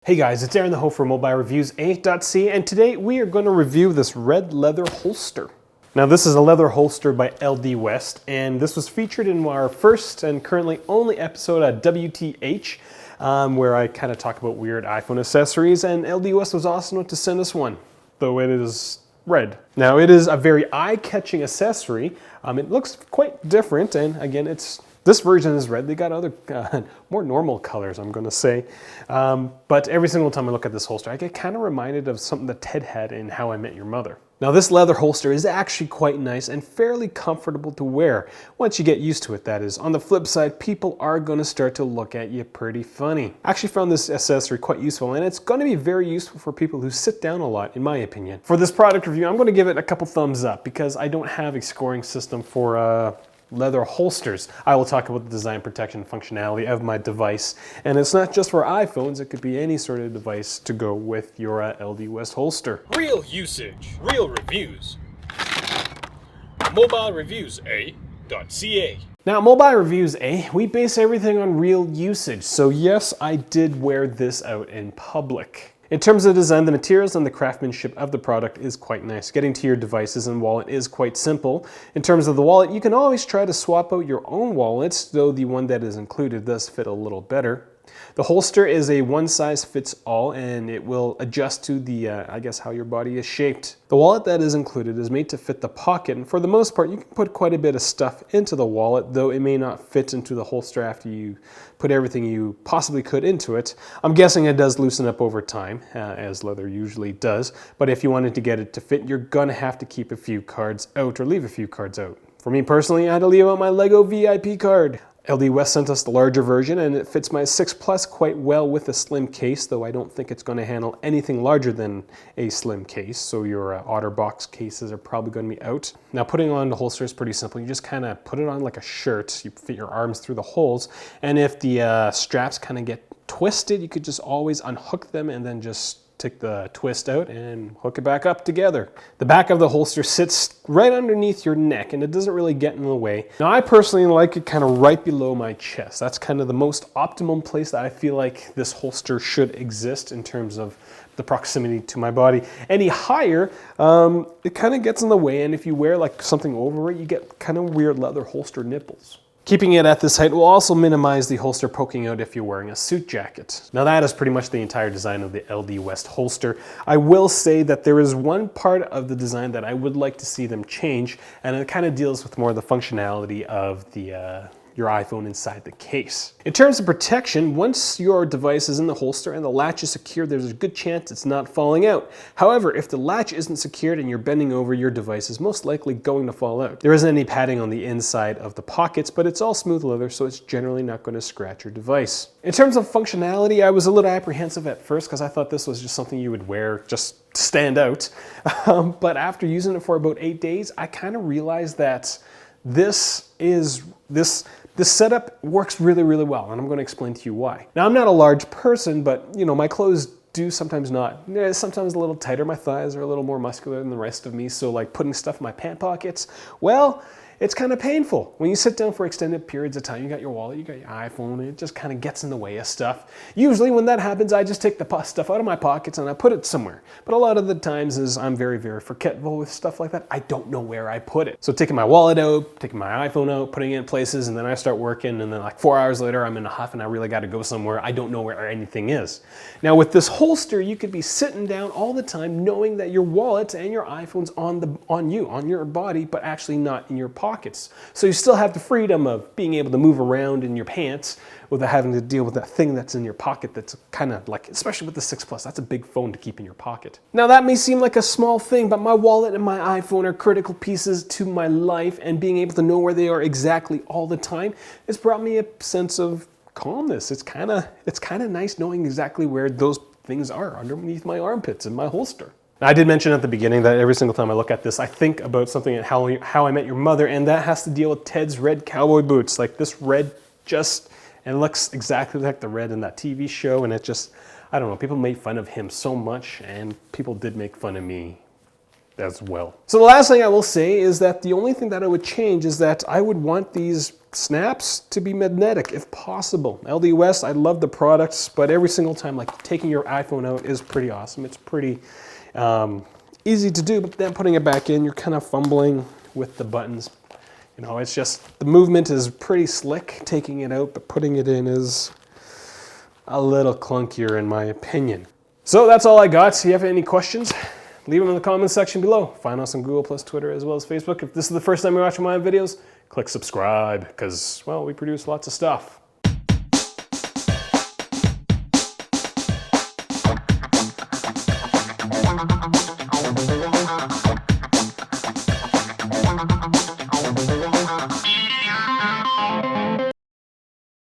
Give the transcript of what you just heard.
Hey guys, it's Aaron the Ho for mobilereviews.ca, and today we are going to review this red leather holster. Now this is a leather holster by LDWest, and this was featured in our first and currently only episode at WTH, where I kind of talk about weird iPhone accessories, and LDWest was awesome enough to send us one, though it is red. Now it is a very eye-catching accessory. It looks quite different, and again, this version is red. They got other more normal colors, I'm going to say. But every single time I look at this holster, I get kind of reminded of something that Ted had in How I Met Your Mother. Now this leather holster is actually quite nice and fairly comfortable to wear, once you get used to it, that is. On the flip side, people are going to start to look at you pretty funny. I actually found this accessory quite useful, and it's going to be very useful for people who sit down a lot, in my opinion. For this product review, I'm going to give it a couple thumbs up, because I don't have a scoring system for leather holsters. I will talk about the design, protection, and functionality of my device, and it's not just for iPhones, it could be any sort of device to go with your LDWest holster. Real usage, real reviews. mobilereviews.ca. Now, Mobile Reviews, we base everything on real usage, so yes, I did wear this out in public. In terms of design, the materials and the craftsmanship of the product is quite nice. Getting to your devices and wallet is quite simple. In terms of the wallet, you can always try to swap out your own wallets, though the one that is included does fit a little better. The holster is a one-size-fits-all, and it will adjust to the, I guess, how your body is shaped. The wallet that is included is made to fit the pocket, and for the most part, you can put quite a bit of stuff into the wallet, though it may not fit into the holster after you put everything you possibly could into it. I'm guessing it does loosen up over time, as leather usually does, but if you wanted to get it to fit, you're gonna have to keep a few cards out, or leave a few cards out. For me personally, I had to leave out my Lego VIP card. LDWest sent us the larger version, and it fits my 6 Plus quite well with a slim case, though I don't think it's going to handle anything larger than a slim case, so your OtterBox cases are probably going to be out. Now, putting on the holster is pretty simple. You just kind of put it on like a shirt. You fit your arms through the holes, and if the straps kind of get twisted, you could just always unhook them and then just take the twist out and hook it back up together. The back of the holster sits right underneath your neck, and it doesn't really get in the way. Now, I personally like it kind of right below my chest. That's kind of the most optimum place that I feel like this holster should exist in terms of the proximity to my body. Any higher, it kind of gets in the way, and if you wear like something over it, you get kind of weird leather holster nipples. Keeping it at this height will also minimize the holster poking out if you're wearing a suit jacket. Now that is pretty much the entire design of the LDWest holster. I will say that there is one part of the design that I would like to see them change, and it kind of deals with more of the functionality of the your iPhone inside the case. In terms of protection, once your device is in the holster and the latch is secured, there's a good chance it's not falling out. However, if the latch isn't secured and you're bending over, your device is most likely going to fall out. There isn't any padding on the inside of the pockets, but it's all smooth leather, so it's generally not going to scratch your device. In terms of functionality, I was a little apprehensive at first because I thought this was just something you would wear just to stand out. But after using it for about 8 days, I kind of realized that this setup works really, really well, and I'm going to explain to you why. Now, I'm not a large person, but you know, my clothes do sometimes not. Sometimes a little tighter. My thighs are a little more muscular than the rest of me, so like putting stuff in my pant pockets, well, it's kind of painful. When you sit down for extended periods of time, you got your wallet, you got your iPhone, and it just kind of gets in the way of stuff. Usually when that happens, I just take the stuff out of my pockets and I put it somewhere. But a lot of the times is I'm very, very forgetful with stuff like that. I don't know where I put it. So taking my wallet out, taking my iPhone out, putting it in places, and then I start working, and then like 4 hours later, I'm in a huff and I really got to go somewhere. I don't know where anything is. Now with this holster, you could be sitting down all the time knowing that your wallet and your iPhone's on your body, but actually not in your pockets. So you still have the freedom of being able to move around in your pants without having to deal with that thing that's in your pocket that's kind of like, especially with the 6 Plus, that's a big phone to keep in your pocket. Now that may seem like a small thing, but my wallet and my iPhone are critical pieces to my life, and being able to know where they are exactly all the time has brought me a sense of calmness. It's kind of nice knowing exactly where those things are underneath my armpits in my holster. Now, I did mention at the beginning that every single time I look at this, I think about something in How I Met Your Mother, and that has to deal with Ted's red cowboy boots. Like this red and it looks exactly like the red in that TV show, and it just, I don't know, people made fun of him so much, and people did make fun of me as well. So the last thing I will say is that the only thing that I would change is that I would want these snaps to be magnetic if possible. LDWest, I love the products, but every single time, like taking your iPhone out is pretty awesome. It's pretty easy to do, but then putting it back in, you're kind of fumbling with the buttons. You know, it's just, the movement is pretty slick taking it out, but putting it in is a little clunkier in my opinion. So that's all I got. So if you have any questions, leave them in the comments section below. Find us on Google plus Twitter as well as Facebook. If this is the first time you're watching my videos, click subscribe because, well, we produce lots of stuff.